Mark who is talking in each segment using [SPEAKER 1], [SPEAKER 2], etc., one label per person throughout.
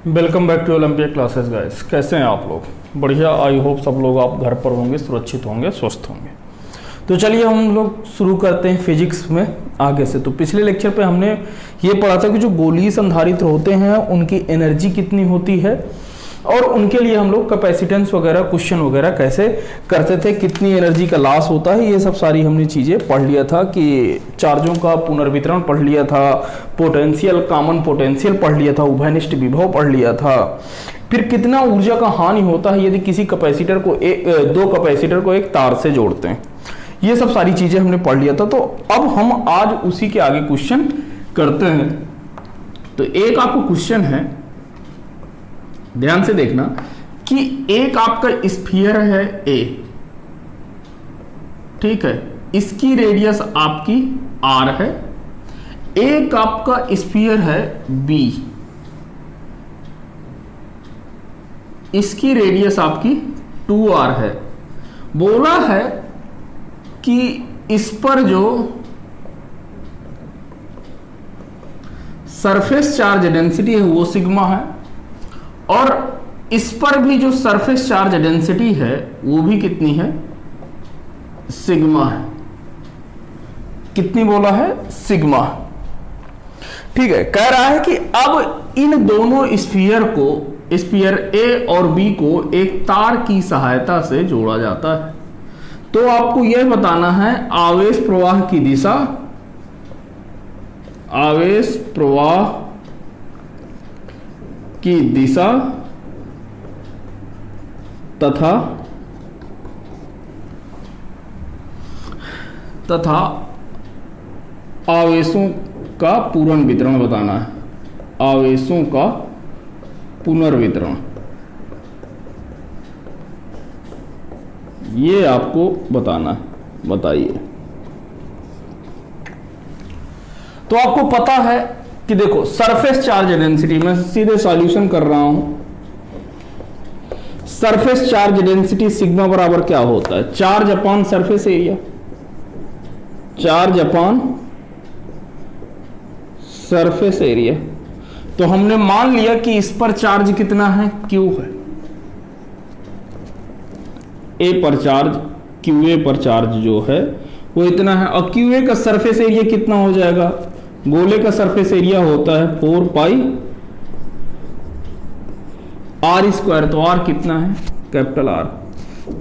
[SPEAKER 1] Welcome back to Olympia classes guys. कैसे हैं आप लोग? बढ़िया। आई होप सब लोग आप घर पर होंगे, सुरक्षित होंगे, स्वस्थ होंगे। तो चलिए हम लोग शुरू करते हैं फिजिक्स में आगे से। तो पिछले लेक्चर पे हमने ये पढ़ा था कि जो गोलीय संधारित्र होते हैं उनकी एनर्जी कितनी होती है और उनके लिए हम लोग कैपेसिटेंस वगैरह क्वेश्चन वगैरह कैसे करते थे, कितनी एनर्जी का लॉस होता है, ये सब सारी हमने चीज़ें पढ़ लिया था। कि चार्जों का पुनर्वितरण पढ़ लिया था, पोटेंशियल, कॉमन पोटेंशियल पढ़ लिया था, उभयनिष्ठ विभव पढ़ लिया था। फिर कितना ऊर्जा का हानि होता है यदि किसी कैपेसिटर को दो कैपेसिटर को एक तार से जोड़ते हैं, ये सब सारी चीज़ें हमने पढ़ लिया था। तो अब हम आज उसी के आगे क्वेश्चन करते हैं। तो एक आपको क्वेश्चन है, ध्यान से देखना कि एक आपका स्फीयर है ए, ठीक है, इसकी रेडियस आपकी आर है। एक आपका स्फीयर है बी, इसकी रेडियस आपकी 2r है। बोला है कि इस पर जो सरफेस चार्ज डेंसिटी है वो सिग्मा है और इस पर भी जो सरफेस चार्ज डेंसिटी है वो भी कितनी है? सिग्मा है। कितनी बोला है? सिग्मा। ठीक है, कह रहा है कि अब इन दोनों स्फीयर को, स्फीयर ए और बी को एक तार की सहायता से जोड़ा जाता है। तो आपको यह बताना है आवेश प्रवाह की दिशा, आवेश प्रवाह की दिशा तथा आवेशों का पुनर्वितरण बताना है, आवेशों का पुनर्वितरण, ये आपको बताना है। बताइए। तो आपको पता है कि देखो सरफेस चार्ज डेंसिटी, मैं सीधे सॉल्यूशन कर रहा हूं। सरफेस चार्ज डेंसिटी सिग्मा बराबर क्या होता है? Charge upon surface area, charge upon surface area. तो हमने मान लिया कि इस पर चार्ज कितना है? Q है। ए पर चार्ज, QA पर चार्ज जो है वो इतना है और QA का सरफेस एरिया कितना हो जाएगा? गोले का सरफेस एरिया होता है 4 पाई आर स्क्वायर। तो आर कितना है? Capital R.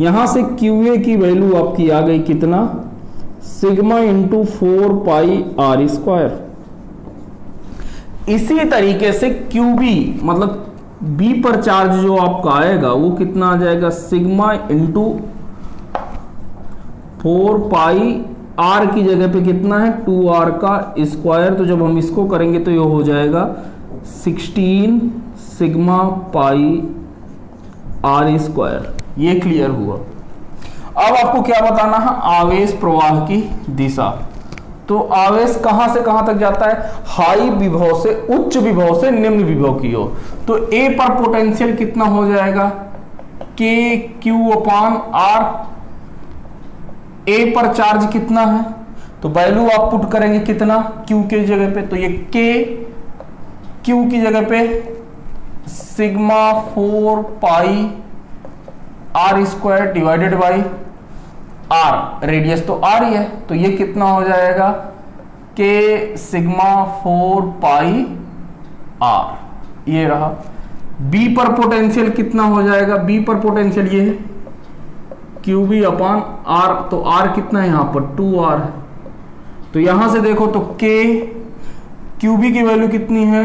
[SPEAKER 1] यहां से QA की वैल्यू आपकी आ गई कितना? Sigma into 4 pi r square. इसी तरीके से QB मतलब B पर चार्ज जो आपका आएगा वो कितना आ जाएगा? सिग्मा इंटू 4 पाई आर की जगह पे कितना है? 2r का स्क्वायर। तो जब हम इसको करेंगे तो ये हो जाएगा 16 सिग्मा पाई आर स्क्वायर। ये क्लियर हुआ। अब आपको क्या बताना है? आवेश प्रवाह की दिशा। तो आवेश कहां से कहां तक जाता है? हाई विभव से, उच्च विभव से निम्न विभव की ओर। तो ए पर पोटेंशियल कितना हो जाएगा? के क्यू अपॉन आर। ए पर चार्ज कितना है? तो वैल्यू आप पुट करेंगे कितना क्यू के जगह पे? तो ये के क्यू की जगह पे sigma 4 pi r square divided by r. Radius तो आर ही है, तो ये कितना हो जाएगा? के सिग्मा 4 पाई आर। ये रहा। बी पर पोटेंशियल कितना हो जाएगा? बी पर पोटेंशियल ये है QB अपॉन आर। तो आर कितना है यहां पर? 2r है। तो यहां से देखो तो के QB की वैल्यू कितनी है?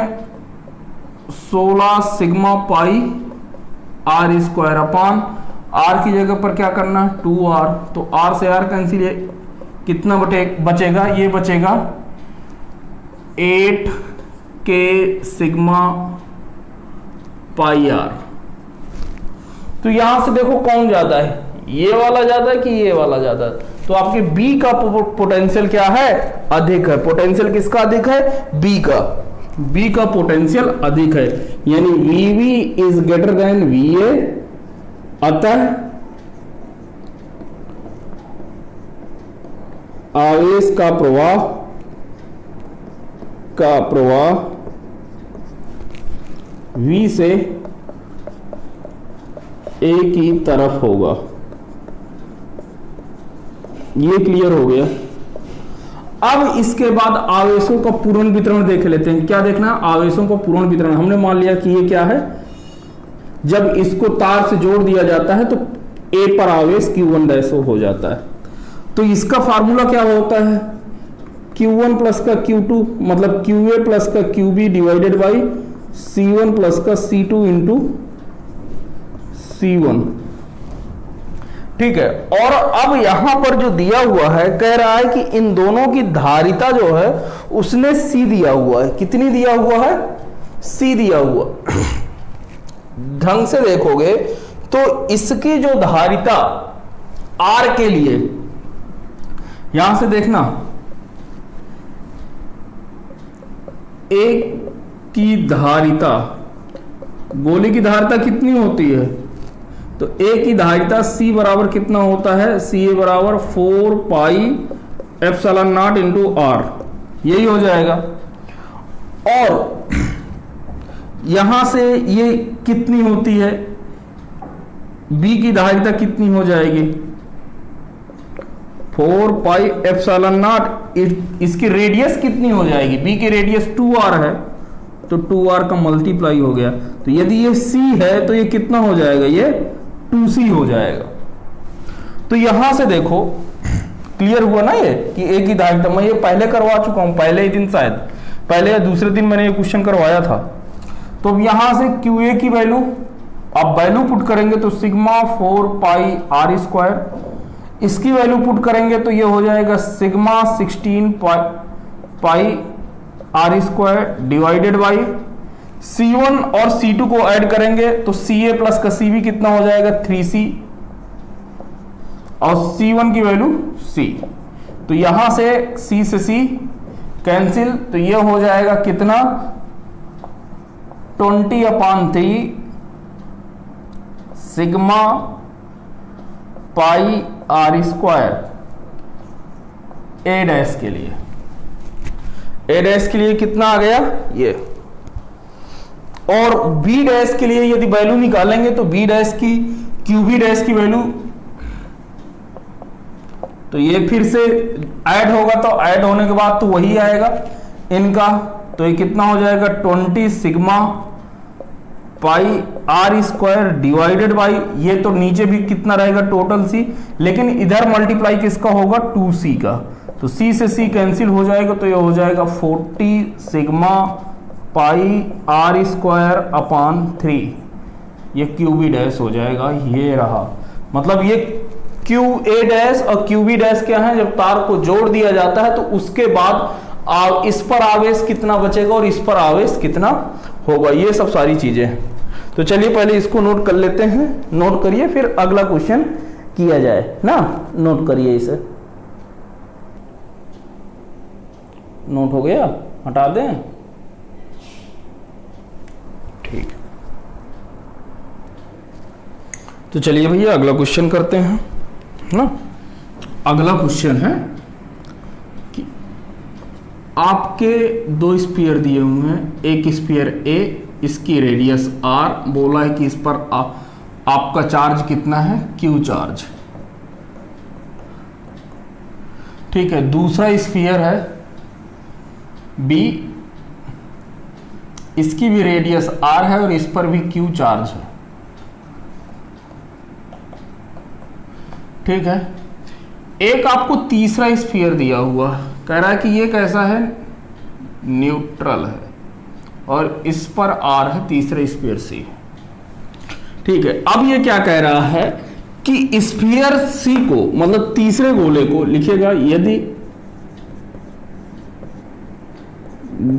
[SPEAKER 1] 16 sigma pi r square upon r की जगह पर क्या करना है? 2r। तो r से r कैंसिल, कितना बचेगा? ये बचेगा 8 के सिग्मा पाई आर। तो यहां से देखो कौन ज्यादा है? ये वाला ज्यादा है कि ये वाला ज्यादा है? तो आपके B का पोटेंशियल क्या है? अधिक है। पोटेंशियल किसका अधिक है? B का। B का पोटेंशियल अधिक है, यानी VB is greater than VA। अतः आवेश का प्रवाह V से A की तरफ होगा। ये क्लियर हो गया। अब इसके बाद आवेशों का पूर्ण वितरण देख लेते हैं। क्या देखना है? आवेशों का पूर्ण वितरण। हमने मान लिया कि ये क्या है, जब इसको तार से जोड़ दिया जाता है तो A पर आवेश Q1 डैश हो जाता है। तो इसका फार्मूला क्या होता है? Q1 प्लस का Q2 मतलब QA प्लस का QB divided by C1 plus का C2 इंटू C1। ठीक है। और अब यहां पर जो दिया हुआ है, कह रहा है कि इन दोनों की धारिता जो है उसने C दिया हुआ है। कितनी दिया हुआ है? C दिया हुआ। ढंग से देखोगे तो इसकी जो धारिता R के लिए, यहां से देखना, एक की धारिता, गोले की धारिता कितनी होती है? तो A की धारिता C बराबर कितना होता है? CA बराबर 4 pi epsilon not into R, यही हो जाएगा। और यहां से ये कितनी होती है? B की धारिता कितनी हो जाएगी? 4 पाई एप्सिलॉन नॉट। इसकी रेडियस कितनी हो जाएगी? B की रेडियस 2R है, तो 2R का मल्टीप्लाई हो गया। तो यदि ये C है तो ये कितना हो जाएगा? ये 2C हो जाएगा। तो यहां से देखो, क्लियर हुआ ना ये कि A की धारिता। मैं ये पहले करवा चुका हूं, पहले ही दिन, शायद पहले या दूसरे दिन मैंने ये क्वेश्चन करवाया था। तो अब यहां से QA की वैल्यू, अब वैल्यू पुट करेंगे तो सिग्मा 4 पाई R स्क्वायर। इसकी वैल्यू पुट करेंगे तो ये हो जाएगा sigma 16 pi R square divided by C1 और C2 को ऐड करेंगे तो CA प्लस का CB कितना हो जाएगा? 3C, और C1 की वैल्यू C। तो यहां से C से C कैंसिल, तो ये हो जाएगा कितना? 20/3 sigma pi R square A dash के लिए। A डैश के लिए कितना आ गया? ये। और B डैश के लिए यदि वैल्यू निकालेंगे तो B डैश की QB डैश की वैल्यू, तो ये फिर से ऐड होगा, तो ऐड होने के बाद तो वही आएगा इनका। तो ये कितना हो जाएगा? 20 sigma pi R square divided by, ये तो नीचे भी कितना रहेगा? टोटल C, लेकिन इधर मल्टीप्लाई किसका होगा? 2C का। तो C से C कैंसिल हो जाएगा, तो ये हो जाएगा 40 sigma pi R square upon 3। ये QB डैश हो जाएगा। ये रहा, मतलब ये QA डैश और QB डैश क्या है? जब तार को जोड़ दिया जाता है तो उसके बाद इस पर आवेश कितना बचेगा और इस पर आवेश कितना होगा, ये सब सारी चीजें। तो चलिए पहले इसको नोट कर लेते हैं। नोट करिए, फिर अगला क्वेश्चन किया जाए ना। नोट करिए इसे। नोट हो गया? हटा दें? ठीक। तो चलिए भैया अगला क्वेश्चन करते हैं ना। अगला क्वेश्चन है कि आपके दो स्फीयर दिए हुए हैं। एक स्फीयर A, इसकी रेडियस R, बोला है कि इस पर आपका चार्ज कितना है? Q charge. ठीक है। दूसरा स्फीयर है B, इसकी भी रेडियस R है और इस पर भी Q चार्ज है। ठीक है। एक आपको तीसरा स्फीयर दिया हुआ, कह रहा है कि ये कैसा है? न्यूट्रल है और इस पर R है, तीसरा स्फीयर C। ठीक है। अब ये क्या कह रहा है कि स्फीयर C को, मतलब तीसरे गोले को लिखिएगा, यदि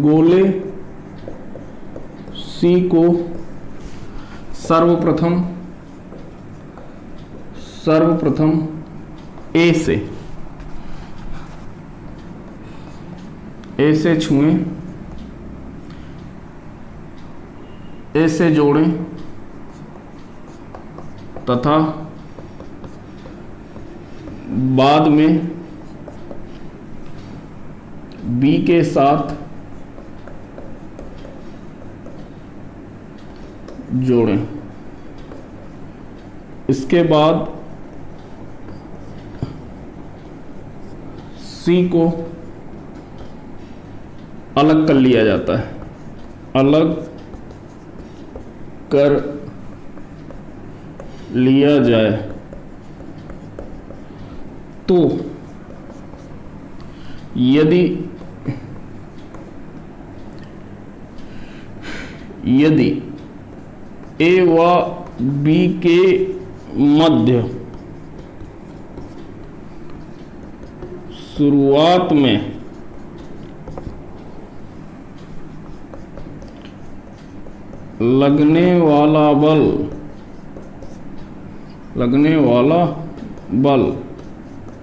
[SPEAKER 1] गोले C को सर्वप्रथम A से छुएं, A से जोड़ें तथा बाद में B के साथ जोड़ें। इसके बाद सी को अलग कर लिया जाता है, अलग कर लिया जाए तो यदि ए व बी के मध्य शुरुआत में लगने वाला बल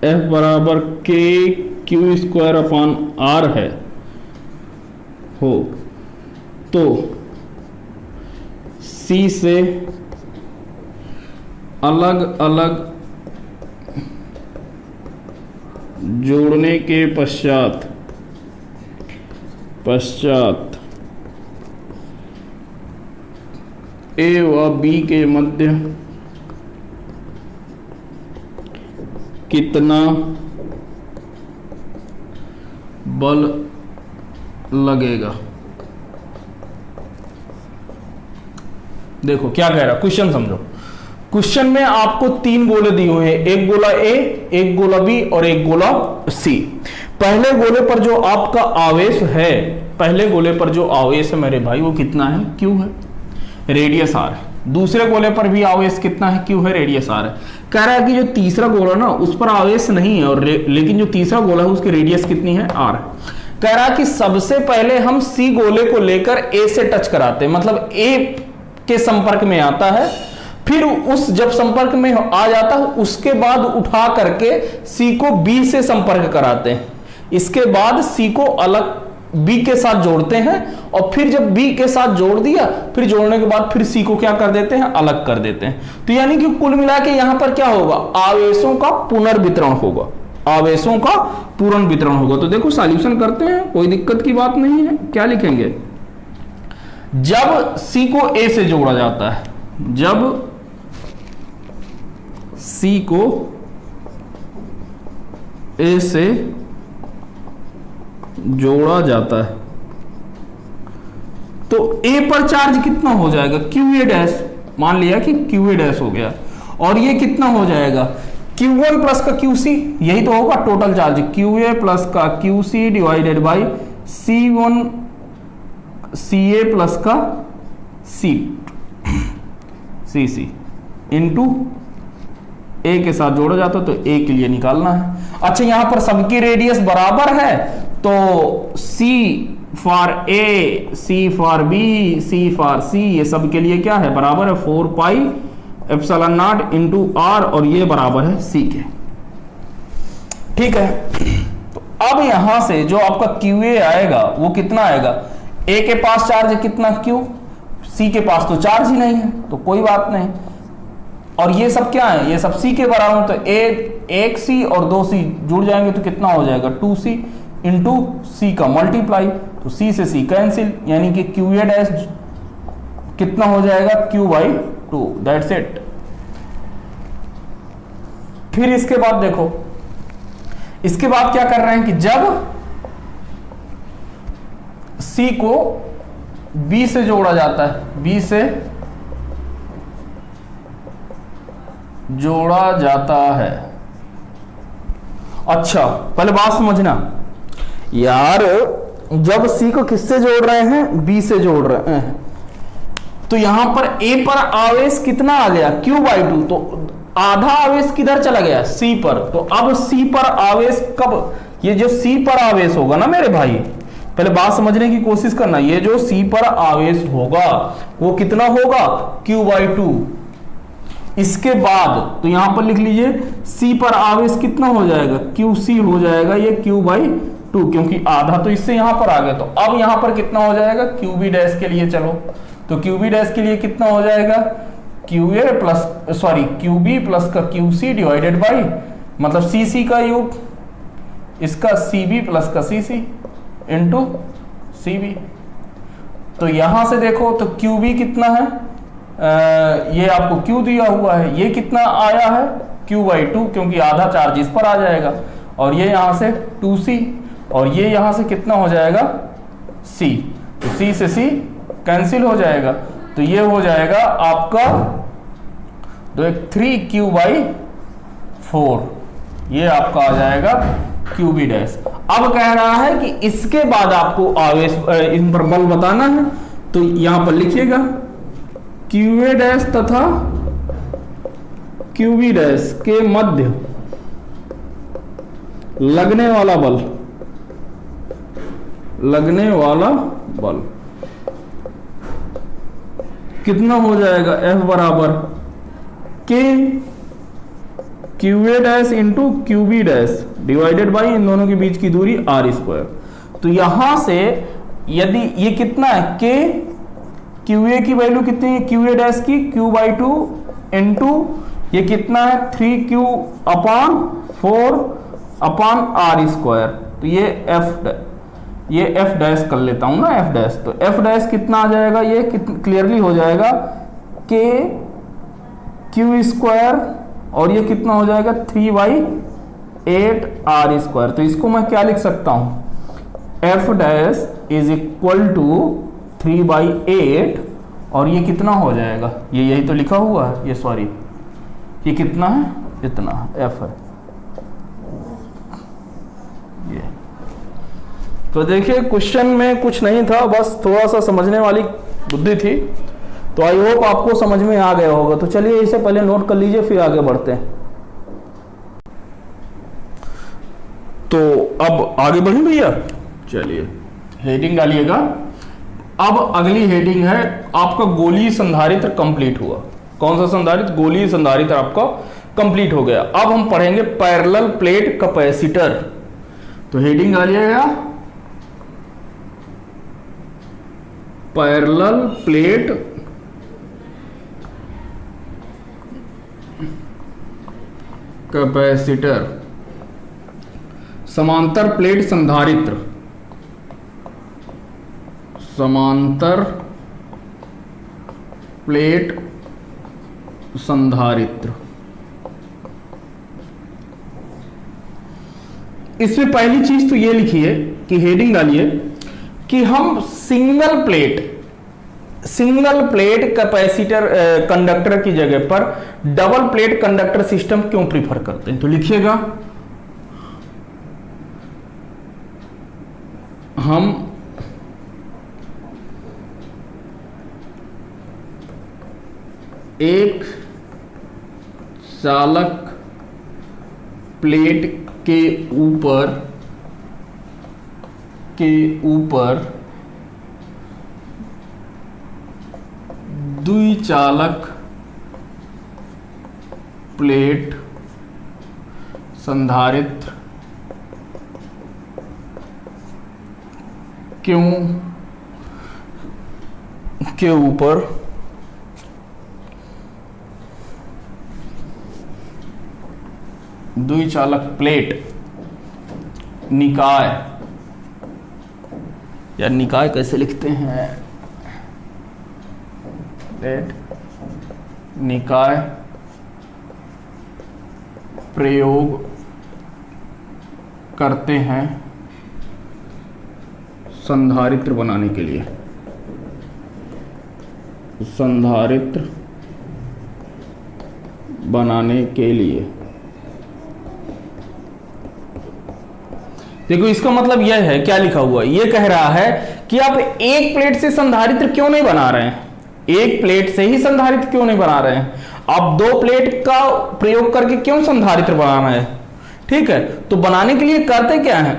[SPEAKER 1] F बराबर के क्यू स्क्वायर अपॉन आर है हो तो C से अलग अलग जोड़ने के पश्चात A व B के मध्य कितना बल लगेगा। देखो क्या कह रहा है, क्वेश्चन समझो। क्वेश्चन में आपको 3 गोले दिए हुए हैं, एक गोला ए, एक गोला बी और एक गोला सी। पहले गोले पर जो आपका आवेश है, पहले गोले पर जो आवेश है मेरे भाई वो कितना है, क्यू है, रेडियस आर है। दूसरे गोले पर भी आवेश कितना है, क्यू है, रेडियस आर है। कह रहा है कि जो तीसरा गोला ना उस पर आवेश नहीं है और लेकिन जो तीसरा गोला है उसकी रेडियस कितनी है, आर। कह रहा है कि सबसे पहले हम सी गोले को लेकर ए से टच कराते हैं, मतलब ए के संपर्क में आता है, फिर उस जब संपर्क में आ जाता है उसके बाद उठा करके सी को बी से संपर्क कराते हैं। इसके बाद सी को अलग बी के साथ जोड़ते हैं और फिर जब बी के साथ जोड़ दिया, फिर जोड़ने के बाद फिर सी को क्या कर देते हैं, अलग कर देते हैं। तो यानी कि कुल मिला के यहां पर क्या होगा, आवेशों का पुनर्वितरण होगा, आवेशों का पुनर्वितरण होगा। तो देखो सॉल्यूशन करते हैं, कोई दिक्कत की बात नहीं है। क्या लिखेंगे, जब सी को ए से जोड़ा जाता है, जब सी को ए से जोड़ा जाता है तो ए पर चार्ज कितना हो जाएगा, क्यू ए डैश, मान लिया कि क्यू ए डैश हो गया, और ये कितना हो जाएगा, Q1 प्लस का QC, यही तो होगा टोटल चार्ज, QA प्लस का QC divided by C1 CA plus का CC इनटू ए के साथ जोड़ा जाता है तो ए के लिए निकालना है। अच्छा यहां पर सबकी रेडियस बराबर है तो C for A, C for B, C for C, ये सब के लिए क्या है, बराबर है 4 pi epsilon not into R, और ये बराबर है C के। ठीक है, तो अब यहां से जो आपका QA आएगा वो कितना आएगा, A के पास चार्ज है कितना Q, C के पास तो चार्ज ही नहीं है तो कोई बात नहीं, और ये सब क्या है, ये सब C के बराबर, तो एक C और 2 C जुड़ जाएंगे तो कितना हो जाएगा 2C इंटू C का मल्टीप्लाई, तो C से C कैंसिल, यानी कि QA डैश कितना हो जाएगा Q/2, दैट्स इट। फिर इसके बाद देखो, इसके बाद क्या कर रहे हैं कि जब C को B से जोड़ा जाता है, B से जोड़ा जाता है। अच्छा पहले बात समझना यार, जब C को किससे जोड़ रहे हैं, B से जोड़ रहे हैं, तो यहां पर A पर आवेश कितना आ गया Q/2, तो आधा आवेश किधर चला गया, C पर। तो अब C पर आवेश कब, ये जो C पर आवेश होगा ना मेरे भाई, पहले बात समझने की कोशिश करना, ये जो C पर आवेश होगा वो कितना होगा Q/2। इसके बाद तो यहां पर लिख लीजिए C पर आवेश कितना हो जाएगा, QC हो जाएगा, ये Q/2, क्योंकि आधा तो इससे यहां पर आ गया। तो अब यहां पर कितना हो जाएगा, QB डैश के लिए चलो, तो QB डैश के लिए कितना हो जाएगा, QB प्लस का QC डिवाइडेड बाई, मतलब CC का योग, इसका CB प्लस का CC इंटू CB। तो यहां से देखो तो QB कितना है ये आपको Q दिया हुआ है, ये कितना आया है Q/2, क्योंकि आधा चार्ज इस पर आ जाएगा, और ये यहां से 2C, और ये यहां से कितना हो जाएगा C, तो C से C कैंसिल हो जाएगा, तो ये हो जाएगा आपका 3Q/4, ये आपका आ जाएगा QB डैश। अब कह रहा है कि इसके बाद आपको आवेश इन पर बल बताना है, तो यहां पर लिखिएगा QA डैश तथा QB डैश के मध्य लगने वाला बल, लगने वाला बल कितना हो जाएगा, F बराबर K QA dash into QB dash divided by इन दोनों के बीच की दूरी r²। तो यहां से यदि ये कितना है, K QA की वैल्यू कितनी है, QA डैश की Q/2 इंटू ये कितना है 3Q/4 अपॉन r², तो ये F डैश कर लेता हूं ना, F डैश, तो F डैश कितना आ जाएगा, ये क्लियरली हो जाएगा K Q², और ये कितना हो जाएगा 3/8 r²। तो इसको मैं क्या लिख सकता हूं, F dash is equal to 3/8, और ये कितना हो जाएगा, ये यही तो लिखा हुआ है, ये सॉरी ये कितना है, इतना F है ये। तो देखिए क्वेश्चन में कुछ नहीं था, बस थोड़ा सा समझने वाली बुद्धि थी, तो आई होप आपको समझ में आ गया होगा। तो चलिए इसे पहले नोट कर लीजिए, फिर आगे बढ़ते हैं। तो अब आगे बढ़े भैया, चलिए हेडिंग डालिएगा। अब अगली हेडिंग है आपका गोलीय संधारित्र कंप्लीट हुआ। कौन सा संधारित्र, गोलीय संधारित्र आपका कंप्लीट हो गया। अब हम पढ़ेंगे पैरेलल प्लेट कैपेसिटर। तो हेडिंग डालिएगा पैरेलल प्लेट कैपेसिटर, समांतर प्लेट संधारित्र, समांतर प्लेट संधारित्र। इसमें पहली चीज तो ये लिखिए कि हेडिंग डालिए कि हम सिंगल प्लेट कैपेसिटर कंडक्टर की जगह पर डबल प्लेट कंडक्टर सिस्टम क्यों प्रीफर करते हैं। तो लिखिएगा हम एक चालक प्लेट के ऊपर द्विचालक प्लेट संधारित्र क्यों के ऊपर द्विचालक प्लेट निकाय, या निकाय कैसे लिखते हैं, प्लेट निकाय प्रयोग करते हैं संधारित्र बनाने के लिए, संधारित्र बनाने के लिए। देखो इसका मतलब यह है, क्या लिखा हुआ है, ये कह रहा है कि आप एक प्लेट से संधारित्र क्यों नहीं बना रहे हैं, एक प्लेट से ही संधारित्र क्यों नहीं बना रहे हैं, आप दो प्लेट का प्रयोग करके क्यों संधारित्र बनाना है। ठीक है, तो बनाने के लिए करते क्या है,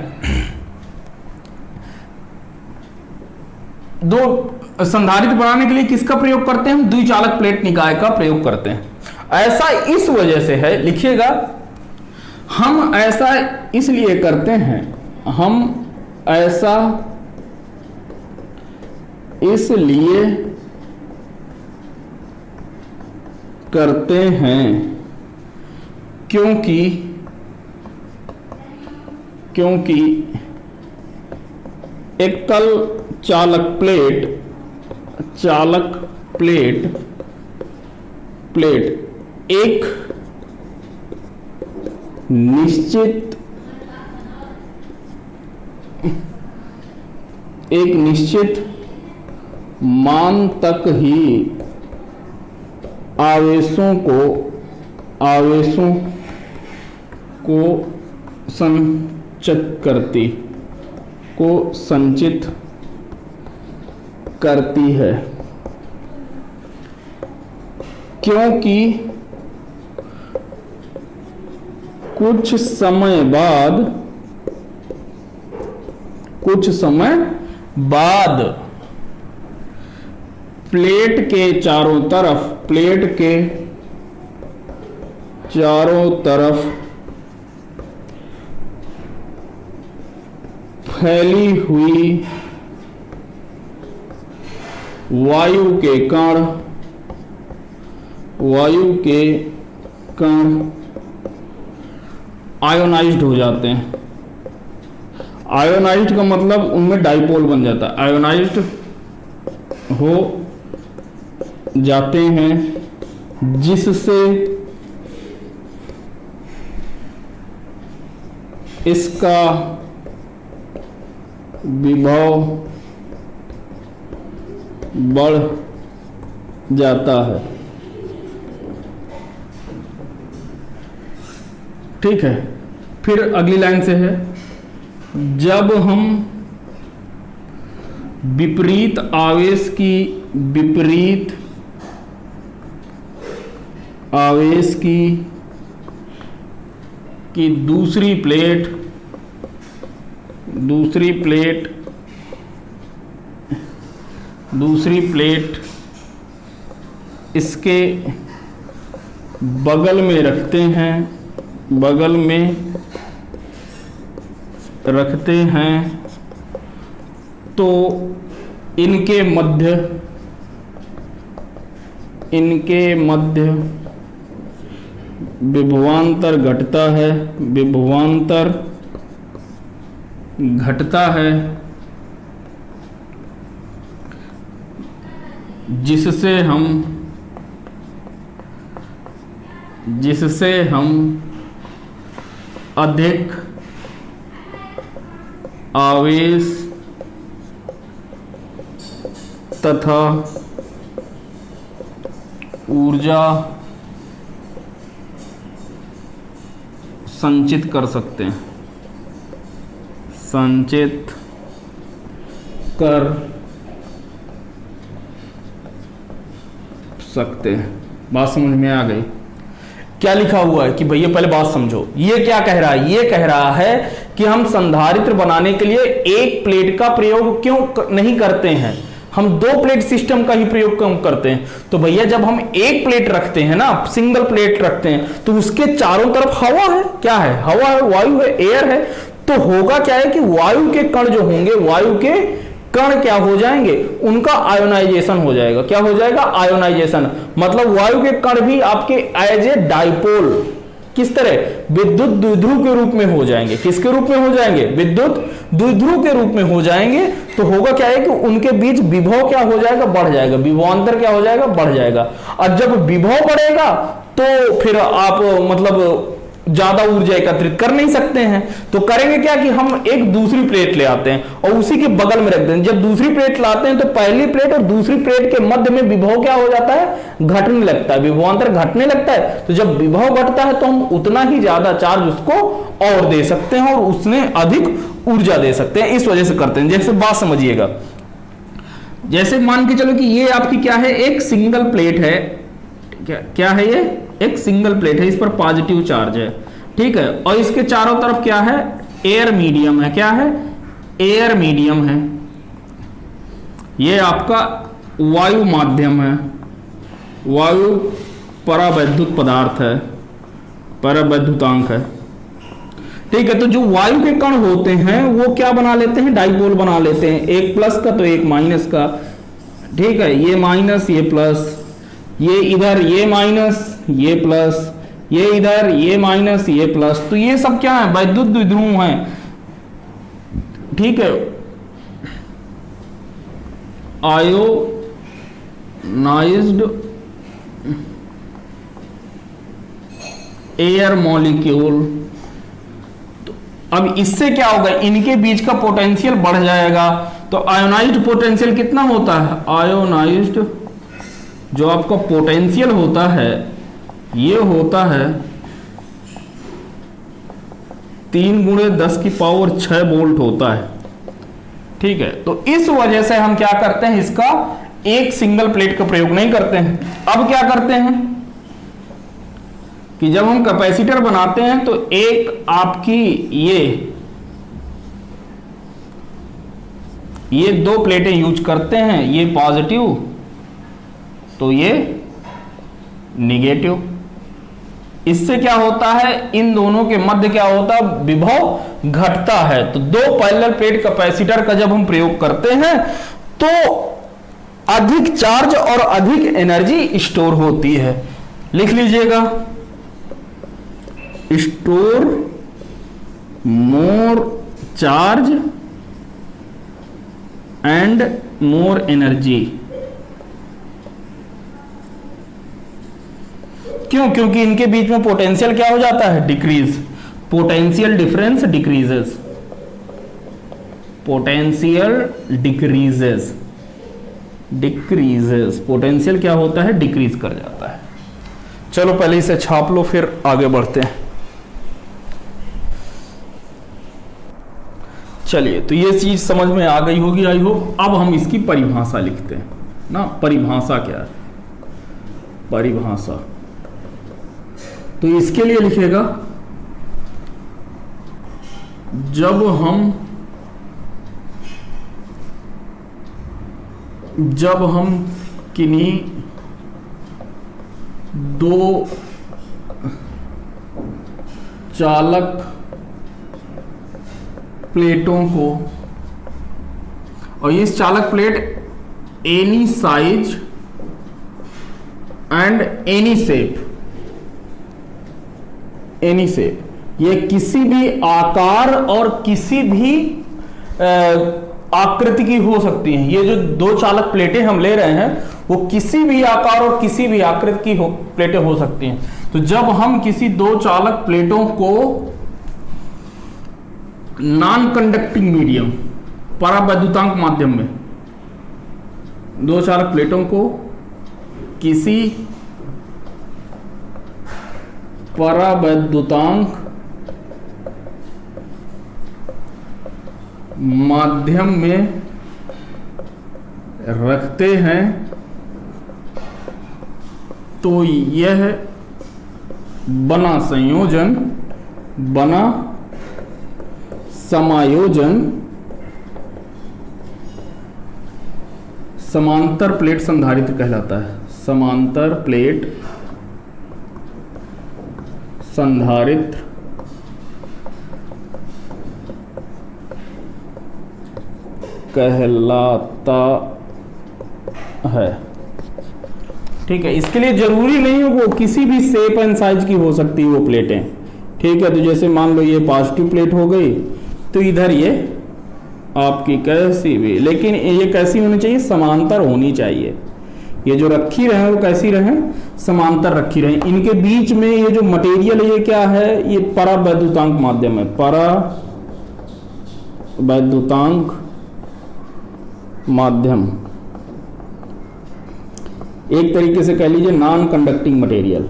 [SPEAKER 1] दो संधारित्र बनाने के लिए किसका प्रयोग करते हैं, द्विचालक प्लेट निकाय का प्रयोग करते हैं। ऐसा इस वजह से है, लिखिएगा हम ऐसा इसलिए करते हैं, हम ऐसा इसलिए करते हैं क्योंकि एकल चालक प्लेट प्लेट एक निश्चित मान तक ही आवेशों को संचित करती है, क्योंकि कुछ समय बाद प्लेट के चारों तरफ फैली हुई वायु के कण आयोनाइज्ड हो जाते हैं। आयोनाइज्ड का मतलब उनमें डाइपोल बन जाता है। आयोनाइज्ड हो जाते हैं, जिससे इसका विभव बढ़ जाता है। ठीक है, फिर अगली लाइन से है, जब हम विपरीत आवेश की दूसरी प्लेट इसके बगल में रखते हैं तो इनके मध्य विभवांतर घटता है, जिससे हम अधिक आवेश तथा ऊर्जा संचित कर सकते हैं, बात समझ में आ गई? क्या लिखा हुआ है कि भैया पहले बात समझो, ये क्या कह रहा है? ये कह रहा है कि हम संधारित्र बनाने के लिए एक प्लेट का प्रयोग क्यों नहीं करते हैं, हम दो प्लेट सिस्टम का ही प्रयोग क्यों करते हैं? तो भैया जब हम एक प्लेट रखते हैं ना, सिंगल प्लेट रखते हैं, तो उसके चारों तरफ हवा है। क्या है? हवा है, वायु है, एयर है। तो होगा क्या है कि वायु के कण जो होंगे, वायु के कण क्या हो जाएंगे? उनका आयोनाइजेशन हो जाएगा। क्या हो जाएगा? आयोनाइजेशन। मतलब वायु के कण भी आपके एज ए डाइपोल किस तरह? विद्युत द्विध्रुव के रूप में हो जाएंगे। किसके रूप में हो जाएंगे? विद्युत द्विध्रुव के रूप में हो जाएंगे। तो होगा क्या है कि उनके बीच विभव क्या हो जाएगा? बढ़ जाएगा। विभवांतर क्या हो जाएगा? बढ़ जाएगा। और जब विभव बढ़ेगा तो फिर आप मतलब ज्यादा ऊर्जा एकत्रित कर नहीं सकते हैं। तो करेंगे क्या कि हम एक दूसरी प्लेट ले आते हैं और उसी के बगल में रख दें। जब दूसरी प्लेट लाते हैं तो पहली प्लेट और दूसरी प्लेट के मध्य में विभव क्या हो जाता है? घटने लगता है, विभवांतर घटने लगता है। तो जब विभव घटता है तो हम उतना ही ज्यादा चार्ज उसको और दे सकते हैं और उसने अधिक ऊर्जा दे सकते हैं। इस वजह से करते हैं। जैसे बात समझिएगा, जैसे मान के चलो कि ये आपकी क्या है? एक सिंगल प्लेट है। क्या है? ये एक सिंगल प्लेट है, इस पर पॉजिटिव चार्ज है, ठीक है। और इसके चारों तरफ क्या है? एयर मीडियम है। क्या है? एयर मीडियम है। ये आपका वायु माध्यम है, वायु परावैद्युत पदार्थ है, परावैद्युतांक है, ठीक है। तो जो वायु के कण होते हैं वो क्या बना लेते हैं? डाइपोल बना लेते हैं, एक प्लस का तो एक माइनस का, ठीक है। ये माइनस, ये प्लस, ये इधर ये माइनस, ये प्लस, ये इधर ये माइनस, ये प्लस। तो ये सब क्या है? वैद्युत द्विध्रुव है, ठीक है। Ionised air molecule. तो अब इससे क्या होगा, इनके बीच का पोटेंशियल बढ़ जाएगा। तो आयोनाइज्ड पोटेंशियल कितना होता है, आयोनाइज्ड जो आपका पोटेंशियल होता है ये होता है 3 × 10⁻6 वोल्ट होता है। ठीक है, तो इस वजह से हम क्या करते हैं, इसका एक सिंगल प्लेट का प्रयोग नहीं करते हैं। अब क्या करते हैं कि जब हम कैपेसिटर बनाते हैं तो एक आपकी ये 2 प्लेटें यूज करते हैं, ये पॉजिटिव तो ये निगेटिव। इससे क्या होता है, इन दोनों के मध्य क्या होता है, विभव घटता है। तो 2 पैरेलल प्लेट कैपेसिटर का जब हम प्रयोग करते हैं तो अधिक चार्ज और अधिक एनर्जी स्टोर होती है। लिख लीजिएगा, store more charge and more energy. क्यों, क्योंकि इनके बीच में पोटेंशियल क्या हो जाता है, decrease. Potential difference decreases, potential decreases, potential क्या होता है, डिक्रीज कर जाता है। चलो पहले इसे छाप लो, फिर आगे बढ़ते हैं। चलिए, तो ये चीज समझ में आ गई होगी आई होप। अब हम इसकी परिभाषा लिखते हैं ना। परिभाषा क्या है, परिभाषा तो इसके लिए लिखेगा, जब हम किन्हीं 2 चालक प्लेटों को, और इस चालक plate any size and any shape, ये किसी भी आकार और किसी भी आकृति की हो सकती हैं। ये जो 2 चालक प्लेटें हम ले रहे हैं वो किसी भी आकार और किसी भी आकृति की प्लेटें हो सकती हैं। तो जब हम किसी 2 चालक प्लेटों को नॉन कंडक्टिंग मीडियम, परावैद्युतांक माध्यम में, 2 चालक प्लेटों को किसी परावैद्युतांक माध्यम में रखते हैं तो यह बना समायोजन समांतर प्लेट संधारित्र कहलाता है। समांतर प्लेट संधारित्र कहलाता है। ठीक है, इसके लिए जरूरी नहीं है वो किसी भी शेप एंड साइज की हो सकती है वो प्लेटें। ठीक है, तो जैसे मान लो ये पॉजिटिव प्लेट हो गई, तो इधर ये आपकी कैसी भी, लेकिन ये कैसी होनी चाहिए, समांतर होनी चाहिए। ये जो रखी रहे वो कैसी रहे, समांतर रखी रहे। इनके बीच में ये जो मटेरियल है ये क्या है, ये परावैद्युतांक माध्यम है। परावैद्युतांक माध्यम, एक तरीके से कह लीजिए non conducting material,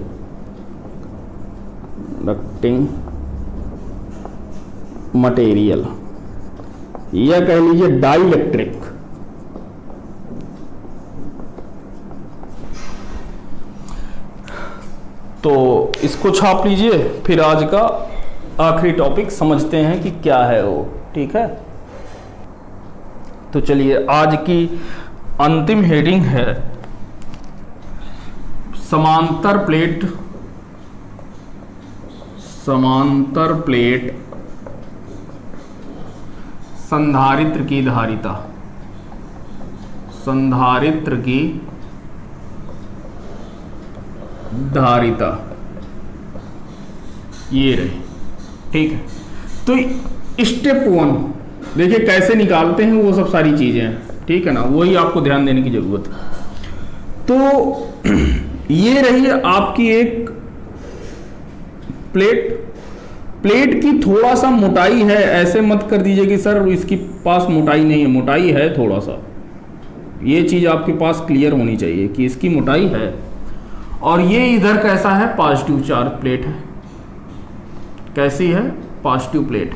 [SPEAKER 1] conducting material, या कह लीजिए डाइलेक्ट्रिक। तो इसको छाप लीजिए, फिर आज का आखिरी टॉपिक समझते हैं कि क्या है वो। ठीक है, तो चलिए आज की अंतिम हेडिंग है समांतर प्लेट संधारित्र की धारिता। संधारित्र की धारिता ये रही। ठीक है, तो स्टेप 1 देखिए कैसे निकालते हैं, वो सब सारी चीजें हैं। ठीक है ना, वही आपको ध्यान देने की जरूरत है। तो ये रही आपकी एक प्लेट की थोड़ा सा मोटाई है, ऐसे मत कर दीजिए कि सर इसकी पास मोटाई नहीं है, मोटाई है थोड़ा सा, ये चीज़ आपके पास क्लियर होनी चाहिए कि इसकी मोटाई है। और ये इधर कैसा है, पॉजिटिव चार्ज प्लेट है। कैसी है, पॉजिटिव प्लेट।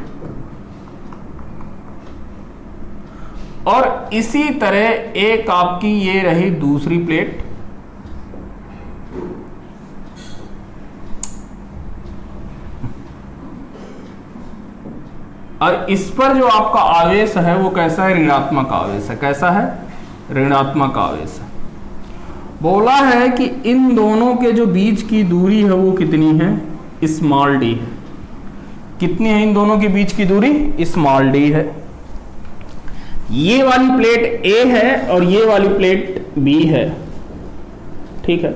[SPEAKER 1] और इसी तरह एक आपकी ये रही दूसरी प्लेट, और इस पर जो आपका आवेश है वो कैसा है, ऋणात्मक आवेश है। कैसा है, ऋणात्मक आवेश है। बोला है कि इन दोनों के जो बीच की दूरी है वो कितनी है, स्मॉल डी है। कितनी है इन दोनों के बीच की दूरी, स्मॉल डी है। ये वाली प्लेट ए है और ये वाली प्लेट बी है, ठीक है।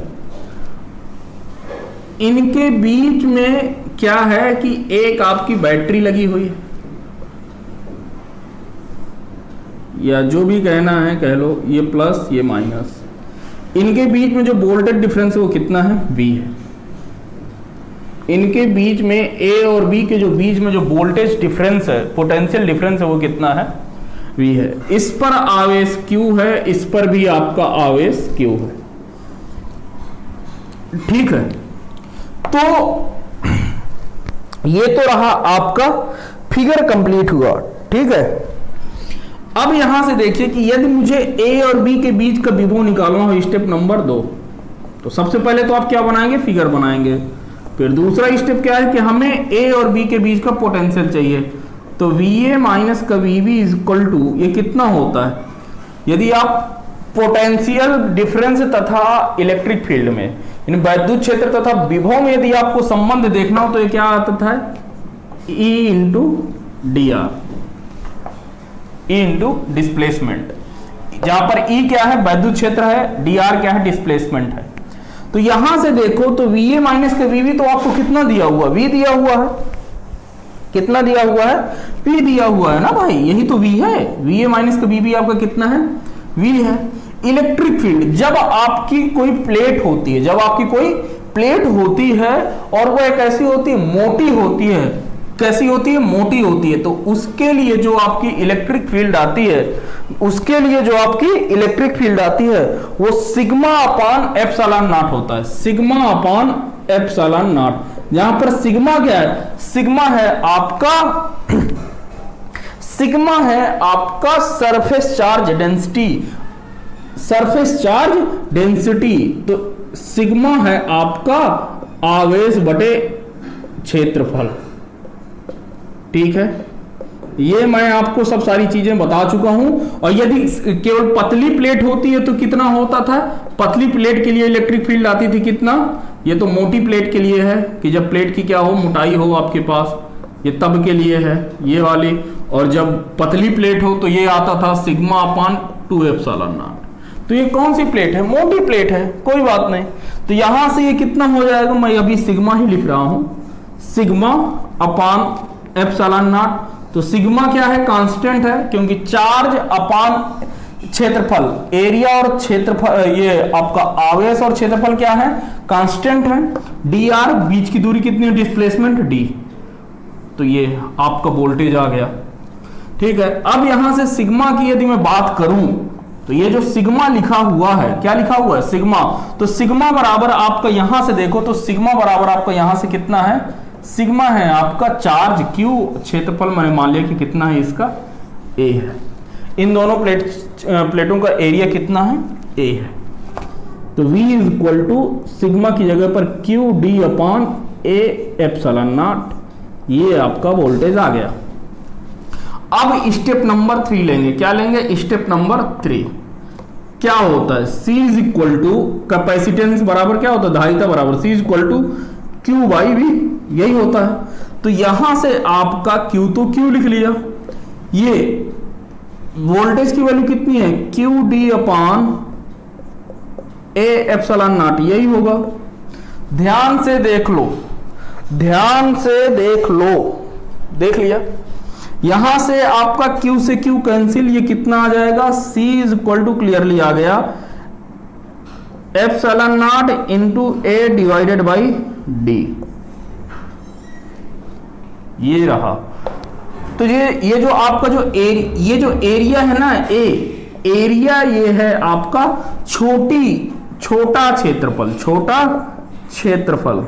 [SPEAKER 1] इनके बीच में क्या है कि एक आपकी बैटरी लगी हुई है, या जो भी कहना है कह लो, ये प्लस ये माइनस। इनके बीच में जो वोल्टेज डिफरेंस है वो कितना है, V है। इनके बीच में A और B के जो बीच में जो वोल्टेज डिफरेंस है, पोटेंशियल डिफरेंस है, वो कितना है, V है। इस पर आवेश Q है, इस पर भी आपका आवेश Q है, ठीक है। तो ये तो रहा आपका फिगर कंप्लीट हुआ, ठीक है। अब यहां से देखिए कि यदि मुझे A और B के बीच का विभव निकालना हो, स्टेप नंबर 2, तो सबसे पहले तो आप क्या बनाएंगे, फिगर बनाएंगे। फिर दूसरा स्टेप क्या है कि हमें A और B के बीच का पोटेंशियल चाहिए। तो VA माइनस का VB इज इक्वल टू, ये कितना होता है, यदि आप पोटेंशियल डिफरेंस तथा इलेक्ट्रिक फील्ड में, इन वैद्युत क्षेत्र तथा विभव में यदि आपको संबंध देखना हो तो ये क्या आता था, E into D R, E into displacement. जहां पर E क्या है, वैद्युत क्षेत्र है, dr क्या है, डिस्प्लेसमेंट है। तो यहां से देखो तो VA माइनस का VB तो आपको कितना दिया हुआ, V दिया हुआ है। कितना दिया हुआ है, V दिया हुआ है ना भाई, यही तो V है। VA माइनस का VB आपका कितना है, V है। इलेक्ट्रिक फील्ड, जब आपकी कोई प्लेट होती है, जब आपकी कोई प्लेट होती है और वो एक ऐसी होती है, मोटी होती है, कैसी होती है, मोटी होती है, तो उसके लिए जो आपकी इलेक्ट्रिक फील्ड आती है, उसके लिए जो आपकी इलेक्ट्रिक फील्ड आती है वो सिग्मा अपान एप्सिलॉन नॉट होता है। Sigma upon epsilon not. यहां पर सिग्मा क्या है, सिग्मा है आपका सिग्मा है आपका surface charge density, surface charge density. तो सिग्मा है आपका आवेश बटे क्षेत्रफल, ठीक है। ये मैं आपको सब सारी चीजें बता चुका हूं। और यदि केवल पतली प्लेट होती है तो कितना होता था, पतली प्लेट के लिए इलेक्ट्रिक फील्ड आती थी कितना, ये तो मोटी प्लेट के लिए है कि जब प्लेट की क्या हो, मोटाई हो आपके पास, ये तब के लिए है ये वाली। और जब पतली प्लेट हो तो ये आता था सिग्मा अपान 2 एप्सिलॉन नॉट। तो ये कौन सी प्लेट है, मोटी प्लेट है, कोई बात नहीं। तो यहां से ये कितना हो जाएगा, मैं अभी सिग्मा ही लिख रहा हूं, सिग्मा अपान एप्सिलॉन नॉट। तो सिग्मा क्या है, कांस्टेंट है, क्योंकि चार्ज अपान क्षेत्रफल, एरिया और क्षेत्रफल, ये आपका आवेश और क्षेत्रफल क्या है, कांस्टेंट है। dr, बीच की दूरी कितनी है, डिस्प्लेसमेंट d। तो ये आपका वोल्टेज आ गया, ठीक है। अब यहां से सिग्मा की यदि मैं बात करूं तो ये जो सिग्मा लिखा हुआ है, क्या लिखा हुआ है, सिग्मा। तो सिग्मा बराबर आपका यहां से देखो तो सिग्मा बराबर आपका यहां से कितना है, सिग्मा है आपका चार्ज Q, क्षेत्रफल मैंने मान लिया कि कितना है इसका, A है। इन दोनों प्लेटों का एरिया कितना है, A है। तो V is equal to sigma की जगह पर Q D upon A epsilon naught, ये आपका वोल्टेज आ गया। अब स्टेप नंबर 3 लेंगे, क्या लेंगे, स्टेप नंबर 3 क्या होता है, C is equal to capacitance बराबर क्या होता है, धारिता बराबर C is equal to Q by V, यही होता है। तो यहां से आपका Q तो Q लिख लिया, ये वोल्टेज की वैल्यू कितनी है, Q D upon A epsilon not, यही होगा। ध्यान से देख लो, ध्यान से देख लो, देख लिया। यहां से आपका Q से Q कैंसिल, ये कितना आ जाएगा, C is equal to clearly आ गया epsilon not into A divided by D। ये रहा। तो ये जो आपका ये जो एरिया है ना, एरिया ये है आपका छोटा क्षेत्रफल।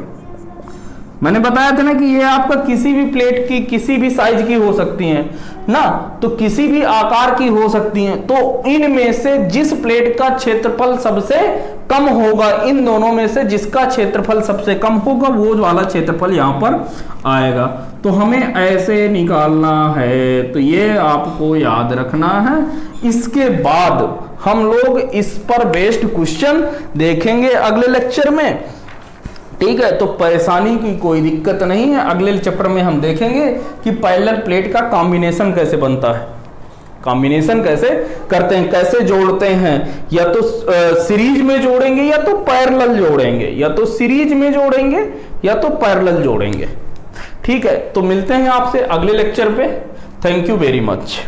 [SPEAKER 1] मैंने बताया था ना कि ये आपका किसी भी प्लेट की किसी भी साइज की हो सकती हैं ना, तो किसी भी आकार की हो सकती हैं। तो इनमें से जिस प्लेट का क्षेत्रफल सबसे कम होगा, इन दोनों में से जिसका क्षेत्रफल सबसे कम होगा, वो वाला क्षेत्रफल यहां पर आएगा। तो हमें ऐसे निकालना है, तो ये आपको याद रखना है। इसके बाद हम लोग इस पर बेस्ड क्वेश्चन देखेंगे अगले लेक्चर में, ठीक है। तो परेशानी की कोई दिक्कत नहीं है। अगले चैप्टर में हम देखेंगे कि पैरेलल प्लेट का कॉम्बिनेशन कैसे बनता है, कॉम्बिनेशन कैसे करते हैं, कैसे जोड़ते हैं, या तो सीरीज में जोड़ेंगे या तो पैरेलल जोड़ेंगे, या तो सीरीज में जोड़ेंगे या तो पैरेलल जोड़ेंगे, ठीक है। तो मिलते हैं आपसे अगले लेक्चर पे। Thank you very much.